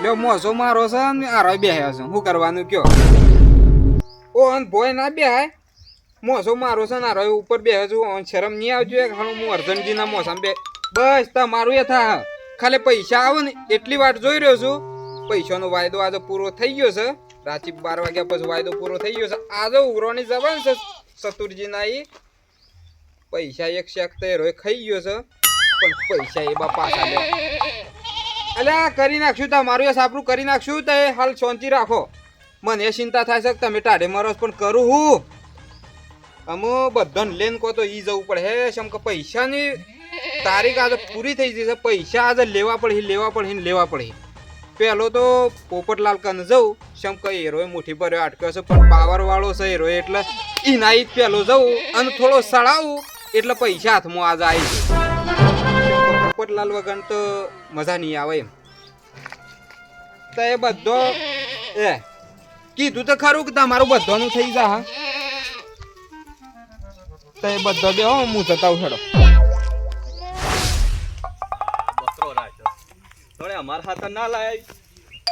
લ્યો મોસો મારો છે ને આરો બેહ્યો છે શું કરવાનું કયો ઓ અન ભોય ના બેહાય મોસો મારો છે ને આરો ઉપર બેહ્યો છું શરમ નહીં આવજો ખાલી હું અર્જનજી ના મોસામ બે બસ તમારું એ થા ખાલી પૈસા આવે ને એટલી વાત જોઈ રહ્યો છું પૈસાનો વાયદો આજે પૂરો થઈ ગયો છે રાત્રિ 12 વાગ્યા પછી વાયદો પૂરો થઈ ગયો છે આજે ઉઘરોની જવાન છે સતુરજી ના ઈ પૈસા એક શેક તૈયાર હોય ખાઈ ગયો છે પણ પૈસા એ બાપા પાછા લે અલ્યા કરી નાખશું તમારું એ સાપરું કરી નાખશું તો હાલ શાંતિ રાખો મને એ ચિંતા થાય છે કે તમે ટાઢે મારો પણ કરું હું અમુ બધાને લેન કો તો ઈ જવું પડે હે શમ કે પૈસાની તારીખ આજે પૂરી થઈ જશે પૈસા આજે લેવા પડે પેલો તો પોપટલાલ કને જવું શમ કે હેરોએ મુઠ્ઠી ભર્યો અટક્યો છે પણ પાવર વાળો છે હેરો એટલે ઈ નાઈ પેલો જવું અને થોડો સળાવું એટલે પૈસા હાથમાં આજે આવી પોપટલાલ વગર તો મજા નહીં આવે એમ તો એ બધો એ કીધું તો ખરું કે તમારું બધાનું થઈ જા હા તો એ બધો બે હું જતા ઉઠાડો અમારા હાથ ના લાય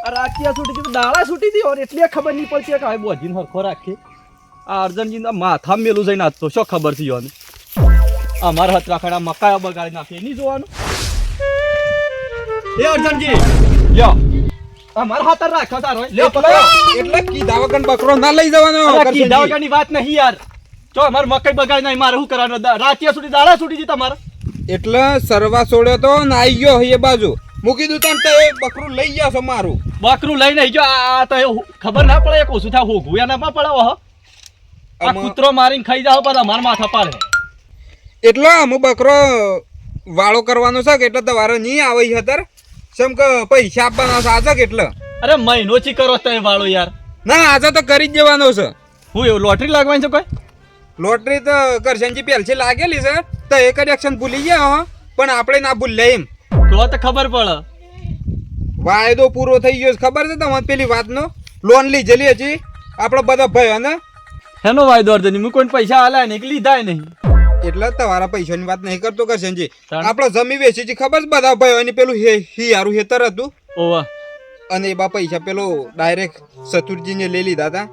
આ રાતિયા છૂટી હતી દાળા છૂટી હતી ઓર એટલે ખબર નહીં પડતી કે હવે બોજીને હરખો રાખે આ અર્જનજી ના માથા મેલું જઈને આજ તો શું ખબર છે યોને અમારા હાથ રાખણા મકાયા બગાડી નાખે નહીં જોવાનું એ અર્જનજી લ્યો અમારા હાથ રાખ્યો તારો લ્યો એટલે કીધા વગર બકરો ના લઈ જવાનો કીધા વગરની વાત નહીં યાર જો અમાર મકાઈ બગાડી નહીં મારે શું કરવાનું રાતિયા છૂટી દાળા છૂટી હતી તમારે એટલે સરવા છોડ્યો તો ને આવી ગયો એ બાજુ મૂકી દઉં તને તો એ બકરું લઈ ગયા છો મારું બકરું લઈને આવી ગયો આ તો ખબર ના પડે એક ઓછું થાય હોગું એના માં પડે આ કૂતરો મારીને ખાઈ જાવ પર અમાર માથા પાડે એટલે અમુક બકરો વાળો કરવાનો છે કે એટલે તમારે નહીં આવે અત્યારે જેમ કે પૈસા આપવાના છે આજે કેટલે અરે મહિનો થી કરો તમે વાળો યાર ના આજે તો કરી જ જવાનો છે હું એવું લોટરી લાગવાની છે કોઈ લોટરી તો કરશનજી પહેલથી લાગેલી છે તો એક જ એક્શન ભૂલી ગયા પણ આપણે ના ભૂલ લે એમ તો ખબર પડે વાયદો પૂરો થઈ ગયો ખબર છે તમને પેલી વાતનો લોન લીધેલી હતી આપણો બધા ભાઈ ને એનો વાયદો અર્જની હું કોઈ પૈસા આલ્યા નહીં કે લીધા નહીં એટલે તમારા પૈસાની વાત નહીં કરતો કરશનજી આપણો જમી વેચી છે ખબર છે બધા ભાઈઓની પેલું હિયારું હેતર હતું ઓવા અને એ બા પૈસા પેલો ડાયરેક્ટ સતુરજીને લઈ લીધા હતા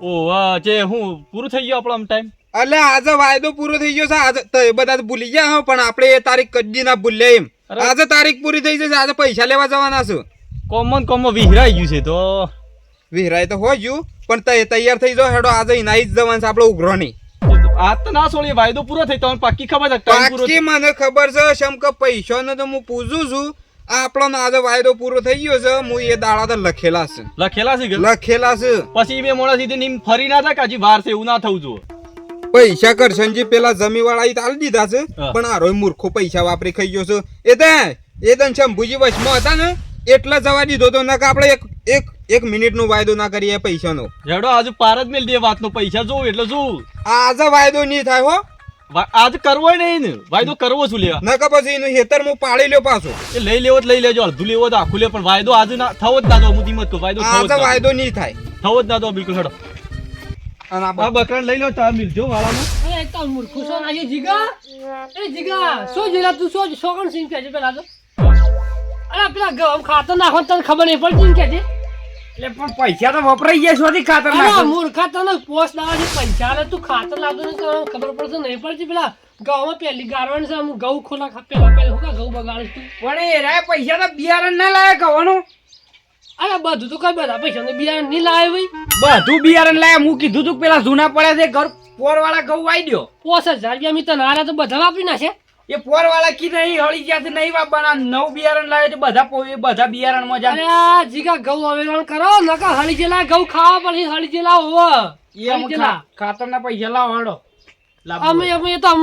ઓવા જે હું પૂરું થઈ ગયો આપણો ટાઈમ એટલે આજે વાયદો પૂરો થઈ ગયો છે આજે તો એ બધા ભૂલી ગયા પણ આપણે એ તારીખ કદી ના ભૂલ્યા એમ આજે તારીખ પૂરી થઈ જશે આજે પૈસા લેવા જવાના છે કોમન વિહરાઈ ગયું છે તો વિહરાય તો હોય ગયું પણ તે તૈયાર થઈ જાવ હેડો આજે નાઈ જ જવાનું છે આપણે ઉઘરોની આ તો ના છોડી વાયદો પૂરો થઈ તમને પાક્કી ખબર છે ટાઈમ પૂરો પાક્કી મને ખબર છે શમ કે પૈસાનો તો હું પૂછું છું આપણો આજે વાયદો પૂરો થઈ ગયો છે હું એ દાડા તો લખેલા છે પછી બે મોડા સીધી નીમ ફરી ના થાય કે હજી વાર છે એવું ના થવું જોઈએ પૈસા કરશનજી પેલા જમીવાળા આલી દીધા છે પણ આરો મૂર્ખો પૈસા વાપરી ખાઈ ગયો છે એ તન શંભુજી વચમાં હતા ને એટલે જવા દીધો તો ના કે આપણે એક મિનિટ નો વાયદો ના કરીએ પૈસાનો રેડો આજે પાર જ મેલ દે વાતનો પૈસા જોઉં એટલે જોઉં આજે વાયદો નહીં થાય હો આજ કરવો નહીં ને વાયદો કરવો છું લેવા ના કે પછી એનું હેતર હું પાડી લ્યો પાછો એ લઈ લેવો લઈ લેજો અડધું લેવો તો આખું લે પણ વાયદો આજે ના થવો જ ના દો હું કિંમત તો વાયદો વાયદો નહીં થાય થવો જ ના દો બિલકુલ હેડો આ બકરા લઈ લો તાર મિલજો વાળામાં એ તો મૂર્ખો છો ના જીગા સો જેલા તું સો સોગણ સિંહ કે પેલા તો અરે પેલા ગમ ખાતર નાખો તને ખબર નહીં પડતી કે છે એટલે પણ પૈસા તો વપરાઈ ગયા શોધી ખાતર નાખો મૂર્ખા તને પોસ્ટ લાવવા છે પૈસા લે તું ખાતર લાવતો ને ખબર પડશે નહીં પડતી પેલા ઘઉંમાં પહેલી ગારવાની છે હું ઘઉં ખોલા પેલા હું ઘઉં બગાડીશ તું પણ એ રાય પૈસા તો બિયારણ ના લાવે કહેવાનું અરે બધું તો કઈ બધા પૈસા ને બિયારણ નહીં લાવે ભાઈ બધું બિયારણ લાવે હું કીધું તું પેલા જૂના પડ્યા છે ઘર પોર વાળા ઘઉં વાઈ દો 5000 રૂપિયા તને હારા તો બધા વાપરી નાખે એ પોર વાળા કી નહીં હળી ગયા છે નહીં વાપવાના નવ બિયારણ લાવે તો બધા બિયારણ માં જાય અરે જીગા ઘઉં અવેરણ કરો નકા હળી જેલા ઘઉં ખાવા પડે હળી જેલા હોવ ખાતર ના પૈસા લાવો હાડો અમે તો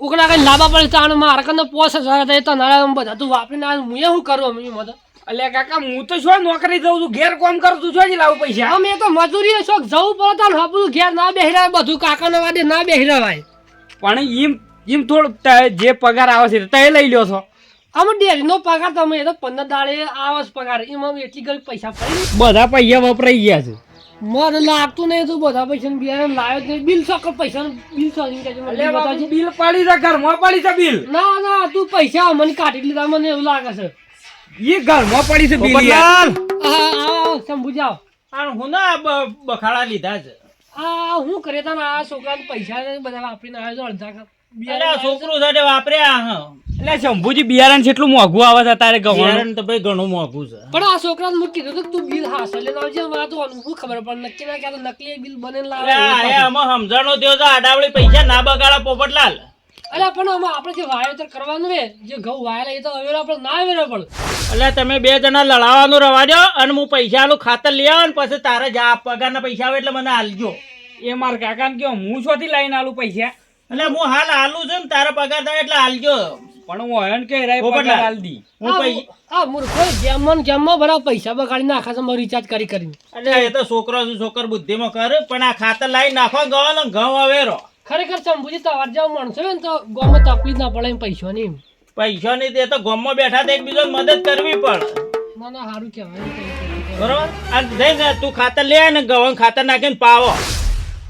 ઉકડા કઈ લાવવા પડે તાણ મારા કને 5000 હતા તને હારા બધા તું વાપરી ના હું શું કરું અમે મત અલ્યા કાકા હું તો શું નોકરી જઉં છું ઘેર કામ કરું છું શું લાવું પૈસા અમે તો મજૂરી શોખ જવું પડે તો હબલું ઘેર ના બેહરાય બધું કાકાના વાડે ના બેહરાવાય પણ એમ થોડું જે પગાર આવે છે તે લઈ લ્યો છો અમે ડેરી નો પગાર તમે એ તો 15 દાડે આવે પગાર એમાં એટલી ઘણી પૈસા પડી બધા પૈસા વપરાઈ ગયા છે મને લાગતું નહીં તું બધા પૈસા બિયારણ લાવ્યો જ નહીં બિલ સક પૈસા બિલ બિલ પાડી દે ઘરમાં પાડી દે બિલ ના તું પૈસા મને કાઢી લીધા મને એવું લાગે છે ઈ ઘરમાં પડી છે બીલી પોપટલાલ આવો શંભુજી આવો. આ હું ના બખાડા લીધા છે. હું કરે તા ને આ છોકરાને પૈસા ને બધા વાપરીને આવ્યો છો અડધા કપ. અરે આ છોકરું સાથે વાપર્યા હા. એટલે શંભુજી બિયારણ કેટલું મોંઘું આવે છે તારે ગવાનું બિયારણ તો ભાઈ ઘણું મોંઘું છે. પણ આ છોકરાને મેં કીધું હતું કે તું બિલ હાસલ લઈને આવજે. હવે તો શું ખબર પણ નક્કી ના ક્યાં તો નકલી બિલ બને લાવે. અરે આમાં સમજણો થયો છે આડાવળી પૈસા ના બગાડા પોપટલાલ. અરે પણ આમાં આપણે જે વાવેતર કરવાનું રે જે ઘઉં વાયેલા એ તો હવે આપણે ના આવેલો પણ. એટલે તમે બે જણા લડાવાનું રવા દો અને હું પૈસા આલું ખાતર લઈ આવો ને પછી તારે જા પગારના પૈસા આવે એટલે મને હાલજો. એ મારા કાકાને કહો હું શોથી લઈને આલું પૈસા એટલે હું હાલ હાલું છું ને તારા પગાર થાય એટલે હાલજો. પણ હું હયન કે રાય પોપટલાલ. પગાર આલ દી હું પૈસા આ મૂર્ખો ગેમમાં બરાબર પૈસા બગાડી નાખા છે મારું રિચાર્જ કરીને. એટલે એ તો છોકરો છે છોકર બુદ્ધિમાં કરે પણ આ ખાતર લાવી નાખો ગવાનો ઘઉં અવેરો. ખરેખર શંભુજી તમારે જેવા માણસો હોય ને તો ગામમાં તકલીફ ના પડે એમ પૈસાની એમ. પૈસા ની તે તો ગામમાં બેઠા તો એકબીજાને મદદ કરવી પડે ના ના સારું કહેવાય. બરોબર. અને જઈને તું ખાતર લે ને ગવન ખાતર નાખીને પાવો.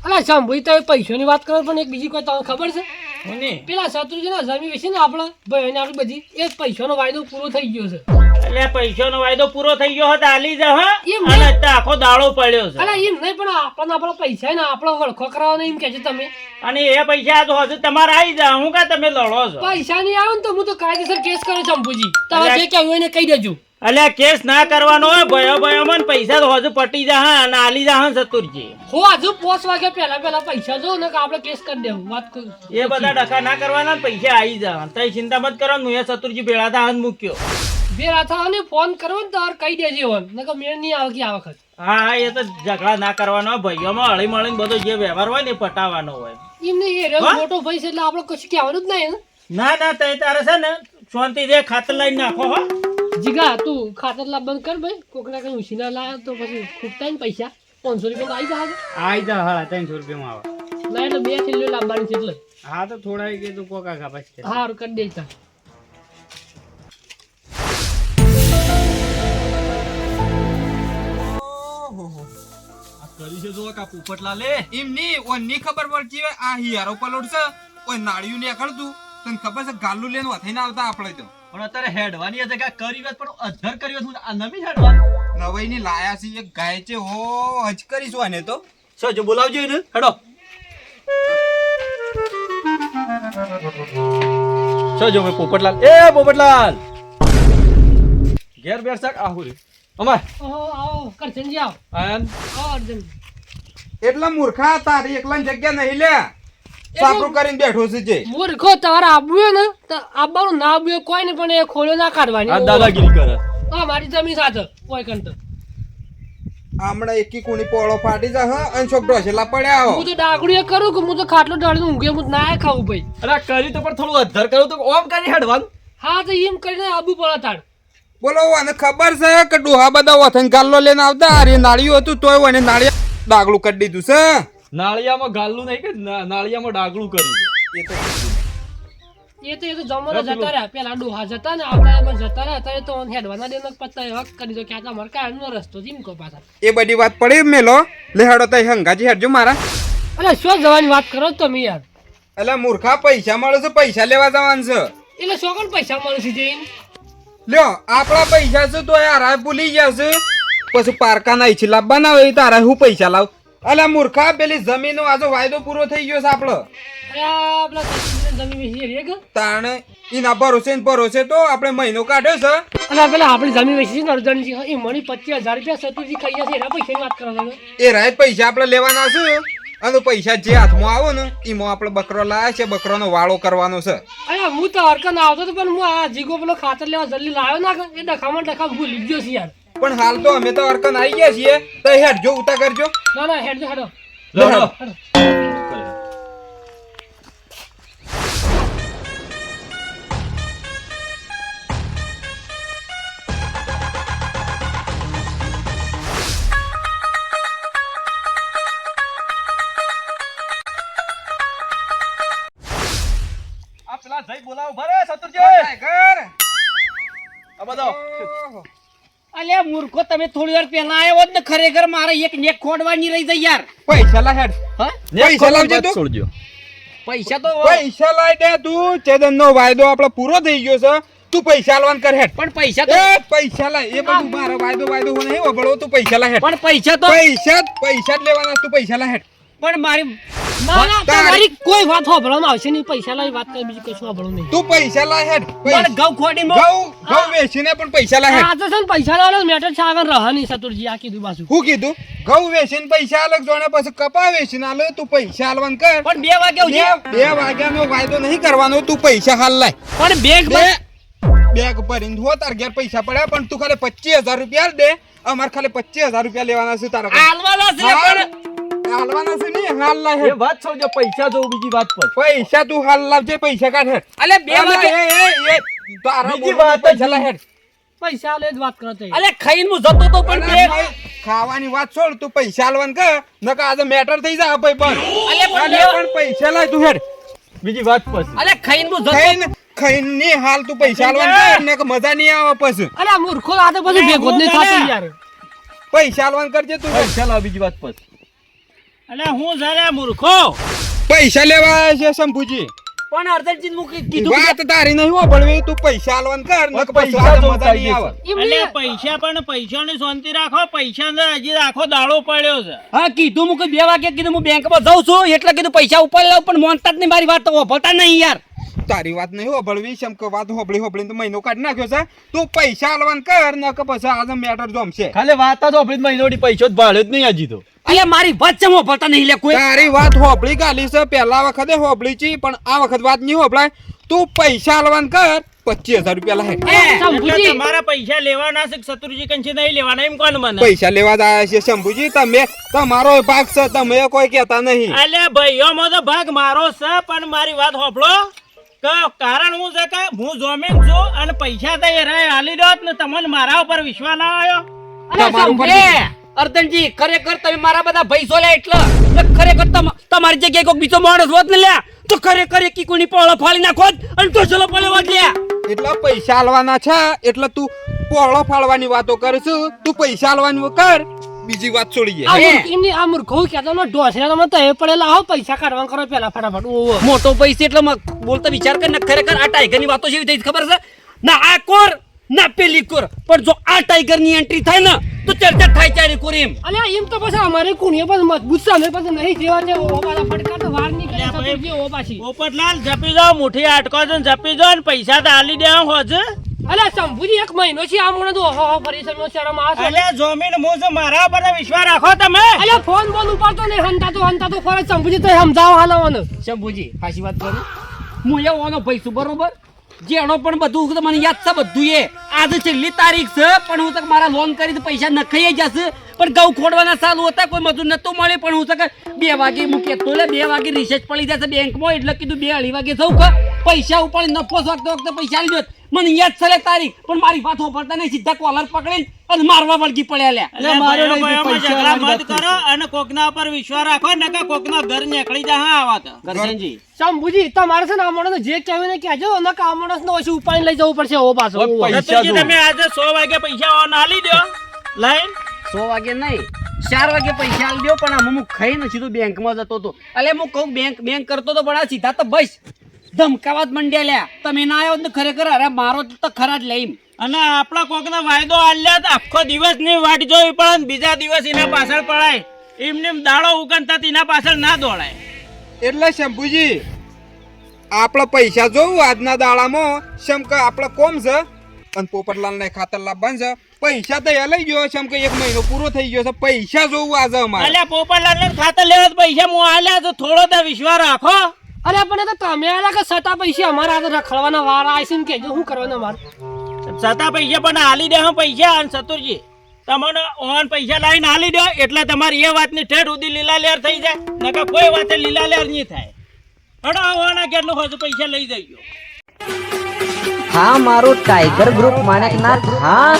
અલા શંભુજી તમે પૈસાની વાત કરો પણ એક બીજી કોઈ તમને ખબર છે હું નહીં. પેલા શત્રુજીના જમી વેચી ને આપણા ભાઈને આપણી બધી એ પૈસાનો વાયદો પૂરો થઈ ગયો છે. એટલે પૈસાનો વાયદો પૂરો થઈ ગયો હોત હાલી જા હા. એમ અને અત્યારે આખો દાડો પડ્યો છે. અલા એમ નહીં પણ આપણા પૈસા ને આપણો વળખો કરાવવાનો એમ કે છે તમે. અને એ પૈસા તો હજુ તમારે આવી જા હું કા તમે લડો છો. પૈસા નહીં આવે ને તો હું તો કાયદેસર કેસ કરું શંભુજી. તમે જે કહેવું એને કહી દેજો. એટલે કેસ ના કરવાનો હોય ભયો ભયો માં પૈસા તો હજુ પટી જા હા અને હાલી જા હા ચતુરજી. હો હજુ 5 વાગ્યા પહેલા પૈસા જો ને કે આપણે કેસ કરી દેવું વાત કરું. એ બધા ડખા ના કરવાના ને પૈસા આવી જા તઈ ચિંતા મત કરવાનું. હું એ ચતુરજી ભેળા થા હાથ મૂક્યો. બે રાથાને ફોન કરો ને તો કહી દેજે હોન નકર મેળ નહીં આવે કે આ વખત. હા એ તો ઝઘડા ના કરવાનો હોય ભાઈઓમાં હળી મળીને બધો જે વ્યવહાર હોય ને એ પટાવવાનો હોય. એમને એ રહ્યો હા? મોટો ભાઈ છે એટલે આપણે કશું કહેવાનું જ નહીં ને. ના ના તઈ તારે છે ને શાંતિ દે ખાતર લઈને નાખો હો. જીગા તું ખાતર લા બંધ કર ભાઈ. કોકના કઈ ઉછીના લાયા તો પછી ખૂટતા ને પૈસા 500 રૂપિયા તો આવી જાય. આઈ જા હા 300 રૂપિયામાં આવે ના એટલે 2 થેલીઓ લાવવાની છે એટલે. હા તો થોડા કીધું કોકા ખા પછી હારું કરી દે તા. કરી છે જો કા પોપટલાલે. એમની ઓની ખબર પડતી હોય આ હિયારો પલોડ છે કોઈ નાળિયું ને ખડતું તને ખબર છે ગાલું લઈને વથઈને આવતા આપણે તો. પણ અત્યારે હેડવાની જગ્યા કરી વાત પણ અધર કરી વાત આ નવી હેડવાની. નવાઈ ની લાયા છે એક ગાય છે હો હજ કરીશું આને તો. સજો બોલાવજો એને હેડો. સજો મે પોપટલાલ એ પોપટલાલ ઘેર બેર સક આહુરી અમાર ઓહો આવો કરજનજી આવો. આયન આવો અર્જુન. એટલા મૂર્ખા તારી એકલા જગ્યા નહીં લે સાપરું કરીને બેઠો છે જે. મૂર્ખો તમારે આબુ હોય ને તો આબાનું ના આબુ હોય કોઈ ને પણ એ ખોલો ના કાઢવાની. આ દાદાગીરી કરે. હા મારી જમીન સાથે કોઈ કંટ. હમણાં એકી કુણી પોળો ફાટી જા હ અને છોક ઢોસેલા પડ્યા હો. હું તો ડાગડી એ કરું કે હું તો ખાટલો ડાળીને ઊંઘે હું ના ખાવું ભાઈ. અરે કરી તો પણ થોડું અધર કરું તો ઓમ કરી હેડવાનું. હા તો એમ કરીને આબુ પડે તાડ. બોલો આને ખબર છે કે ડોહા બધા વથન ગાલ્લો લઈને આવતા અરે નાળિયું હતું તોય એને નાળિયા ડાગલું કરી દીધું છે. નાળિયામાં ગાલનું નહીં કે નાળિયામાં ડાગલું કરી. એ તો જમવાના જતા રહ્યા પેલા ડોહા જતા ને આવતા જતા રહ્યા અત્યારે તો હેડવાના દે પત્તા હક કરી દો કે આ તમારે કાયમનો રસ્તો જીમ કો પાછા. એ બધી વાત પડી મેલો લે હેડો તઈ હંગાજી હેડજો મારા. અરે શું જવાની વાત કરો છો તમે યાર. એટલે મૂર્ખા પૈસા મળે છે પૈસા લેવા જવાનું છે. એટલે શું કોણ પૈસા મળે છે જઈને. લ્યો આપણા પૈસા છે તો યાર ભૂલી જશે પછી પારકા ના ઈછી લાવવાના હોય તારા હું પૈસા લાવ. અલ્યા મૂર્ખા પેલી જમીનો આજે વાયદો પૂરો થઈ ગયો છે આપણો. અરે પેલા જમીન વેચી રે કે તાણે એના ભરોસે ને ભરોસે તો આપણે મહિનો કાઢ્યો છે. અરે પેલા આપણી જમીન વેચી છે ને અર્જણજી એ મણી 25,000 રૂપિયા સતુજી ખાઈ છે એના પૈસાની વાત કરો છો. એ રાય પૈસા આપણે લેવાના છે અને પૈસા જે હાથમાં આવો ને એમાં આપણે બકરો લાયા છે બકરોનો વાળો કરવાનો છે. અરે હું તો હરકત આવતો તો પણ હું આ જીગો પેલો ખાતર લેવા જલ્દી લાવ્યો ના કે એ ડખામાં ડખા ભૂલી ગયો છે યાર. પણ હાલ તો અમે તો અરકન આવી ગયા છીએ તો હેડજો ઉતા કરજો. ના ના હેડજો હેડો હેડો. હેડો. આ પેલા જઈ બોલાવો ભરે સતુરજી. ઘર આ બધો અલ્યા મૂર્ખો તમે થોડી વાર પહેલા આવ્યો હોત ને ખરેખર મારે એક નેક ખોડવાની રહી જાય યાર. પૈસા લા હેડ. હા પૈસા લાવજો તું. છોડજો. પૈસા તો પૈસા લાવી દે તું ચેદન નો વાયદો આપણો પૂરો થઈ ગયો છે તું પૈસા આલવાન કર હેડ. પણ પૈસા તો એ પૈસા લાય એ બધું મારો વાયદો હો નહીં વબળો. તું પૈસા લાય હેડ. પણ પૈસા તો પૈસા જ લેવાના. તું પૈસા લાય હેડ. પણ મારી ના ના તમારી કોઈ વાત સાંભળવામાં આવશે નહીં. પૈસા લઈ વાત કરી બીજું કશું સાંભળવું નહીં. તું પૈસા લાય હેડ. પણ ઘઉં ખોડી ઘઉં વેચીને પણ પૈસા લાય હેડ. આ તો છે ને પૈસા લાવવાનો મેટર છે આગળ રહા નહીં સતુરજી આ કીધું પાછું. હું કીધું ઘઉં વેચીને પૈસા અલગ જોડે પછી કપા વેચીને આલે. તું પૈસા આલવાન કર. પણ 2 વાગે ઉઠી 2 વાગ્યાનો વાયદો નહીં કરવાનો. તું પૈસા હાલ લાય. પણ બેગ ભરીને હો તાર ઘેર પૈસા પડ્યા પણ તું ખાલી 25,000 રૂપિયા આલ દે. અમાર ખાલી 25,000 રૂપિયા લેવાના છે તારા પાસે. આલવાના છે પણ હાલવાના છે નહીં હાલ લાય એ હેડ. વાત સમજો, પૈસા જોઉં બીજી વાત પર. પૈસા તું હાલ લાવજે. પૈસા કાઢ હેડ. અલે 2 વાગે તારા બીજી બોલમાં વાત પૈસા લાય હેડ. પૈસા લે જ વાત કરો તે. અલે ખાઈને હું જતો તો પણ બે ખાવાની વાત છોડ. તું પૈસા આલવાન કર નકર આજે મેટર થઈ જાય ભાઈ પણ. અલે પણ પણ પૈસા લાય તું હેડ. બીજી વાત પછી. અલે ખાઈને હું જતો ખાઈને ની હાલ તું પૈસા આલવાન કર નકર મજા નહીં આવે પછી. અરે આ મૂર્ખો આ તો પછી ભેગો જ નહીં થતું યાર. પૈસા આલવાન કરજે તું. પૈસા લાવ બીજી વાત પછી. અલે હું જરા મૂર્ખો પૈસા લેવા આવ્યા છે શંભુજી. પણ અર્જનજીત મું કીધું વાત તારી નહીં હોભળવી. તું પૈસા આલવાન કર નકર પછી પૈસા આજે જો મજા નહીં આવે. એમને પૈસા પણ પૈસાની શાંતિ રાખો. પૈસા હજી આખો દાડો પડ્યો છે. હા કીધું મું કે 2 વાગે કીધું હું બેંકમાં જાઉં છું એટલે કીધું પૈસા ઉપાડી લાવ પણ મોનતા જ નહીં મારી વાત તો હોભળતા નહીં યાર. તારી વાત નહીં હોભળવી. શમ કે વાત હોભળીને તો મહિનો કાઢી નાખ્યો છે. તું પૈસા આલવાન કર નકર પછી આજે મેટર જમશે. ખાલી વાત જ આપણી મહિનોડી પૈસો જ ભાડ્યો જ નહીં હજી તો. અલે મારી વાત છે હોભળતા નહીં લે કોઈ. તારી વાત હોભળી ગાલી છે. પહેલા વખતે હોભળી છી પણ આ વખત વાત નહીં હોભળાય. તું પૈસા આલવાન કર 25,000 રૂપિયા લાય. એટલે શંભુજી તમારા પૈસા લેવાના છે કે શત્રુજી કંઈ નહીં લેવાના એમ કોણ મને? પૈસા લેવા જ આવ્યા છે શંભુજી. તમે તમારો ભાગ છે. તમે કોઈ કહેતા નહીં. અલે ભાઈઓમાં તો ભાગ મારો છે પણ મારી વાત હોભળો કે કારણ હું છે કે હું જોમીન છું અને પૈસા તો એ રાય હાલી દો ને તમને મારા ઉપર વિશ્વાસ ના આવ્યો. અરે તમારું શંભુજી, અર્જનજી ખરેખર તમે મારા બધા ભાઈ છો લે એટલે ખરેખર તમારી જગ્યાએ કોઈ બીજો માણસ હોત ને લ્યા તો ખરેખર એકી કોની પોળો ફાડી નાખો અને તો ચલો પડે વાત લ્યા. એટલા પૈસા આલવાના છે એટલે તું પોળો ફાળવાની વાતો કરશું. તું પૈસા આલવાનું કર. બીજી વાત છોડીએ. આ એમની આ મૂર્ખો કહેતો ને ઢોસરા તમે તો એ પડેલા આવો પૈસા કાઢવા કરો પેલા ફટાફટ. ઓવો મોટો પૈસા એટલે બોલતા વિચાર કર ને ખરેખર આ ટાઈગરની વાતો જેવી થઈ ખબર છે ના આ કોર ના પેલી કોર પણ જો આ ટાઈગરની એન્ટ્રી થાય ને તો ચર્ચા થાય ચારે કોર એમ. અલ્યા એમ તો પછી અમારે કુણીએ પછી મજબૂત છે. અમે પછી નહીં જેવા છે ઓ પાછા ફટકા તો વાર નીકળે સતુરજી ઓ પાછી. પોપટલાલ જપી જાઓ મુઠ્ઠી આટકો છે ને જપી જાઓ ને પૈસા તો હાલી દેવા હોજ. અલ્યા શંભુજી 1 મહિનો છે આ મને તો ઓહો ફરી છે શરમ આ છે. અલે જોમીન હું છે મારા પર વિશ્વાસ રાખો તમે. અલ્યા ફોન બોલ ઉપાડતો નહીં હંતા તો ફરજ શંભુજી તો સમજાવો હાલવાનું. શંભુજી ખાસી વાત કરું હું એ ઓનો ભાઈ છું બરોબર જેનો પણ બધું મને યાદ છે બધું એ આજે છેલ્લી તારીખ છે પણ હું તક મારા લોન કરી પૈસા નખાઈ જશે પણ ઘઉં ખોડવાના ચાલુ હતા કોઈ મજૂર નતું મળે પણ હું તક 2 વાગે મૂકે તો લે 2 વાગે રિસર્ચ પડી જશે બેંકમાં એટલે કીધું 2-2:30 વાગે સૌ પૈસા ઉપાડી નફો વખતે પૈસા આવી દો મને યાદ છે તારીખ પણ મારી વાત હોપડતા નહીં સીધા કોલર પકડીને અને મારવા વળગી પડ્યા લ્યા. એટલે મારો નહીં, ભાઈઓમાં પૈસા ઝઘડા વાળી મત કરો અને કોકના ઉપર વિશ્વાસ રાખો ને કે કોકના ઘર નીકળી જા હા આવા તો. ગરજનજી શંભુજી તમારે છે ને આ માણસ જે કહેવાય ને કહેજો અને આ માણસ ને ઓછું ઉપાડીને લઈ જવું પડશે ઓ પાછો. હવે પૈસા નતુજી, જો. તમે આજે 100 વાગે પૈસા ઓન આલી દો લાઈન 100 વાગે નહીં 4 વાગે પૈસા આલી દો પણ આમ હું ખાઈને સીધું બેંકમાં જતો હતો એટલે હું કહું બેંક કરતો તો પણ આ સીધા તો બસ ધમકાવા જ મંડ્યા લ્યા તમે ના આવ્યો ને ખરેખર અરે મારો તો ખરા જ લઈ. અને આપણા કોકના વાયદો આલ્યા તો આખો દિવસ ની વાટ જોઈ પડે ને બીજા દિવસ એના પાછળ પડાય એમને એમ દાડો ઉગનતા એના પાછળ ના દોડાય. એટલે શંભુજી આપણા પૈસા જોવું આજના દાડામાં શમ કે આપણા કોમ છે અને પોપટલાલ ને ખાતર લાવવાનું છે. પૈસા તો એ લઈ ગયો શમ કે 1 મહિનો પૂરો થઈ ગયો છે. પૈસા જોવું આજે અમારે. અલ્યા પોપટલાલ ને ખાતર લેવા તો પૈસા હું આલ્યા તો થોડો તો વિશ્વાસ રાખો. અરે પણ એ તો તમે આલા કે સતા પૈસા અમારા આ તો રખડવાના વાર આવીશે ને કેજો શું કરવાના મારે. સતા પૈસા પણ હાલી દે હું પૈસા અને સતુરજી તમને ઓન પૈસા લાવીને હાલી દો એટલે તમારી એ વાતની ઠેઠ સુધી લીલા લેર થઈ જાય નકર કોઈ વાતે લીલા લેર નહીં થાય. હડો ઓના કેટલું હોય પૈસા લઈ જઈજો. હા મારું ટાઈગર ગ્રુપ માણેકનાથ હા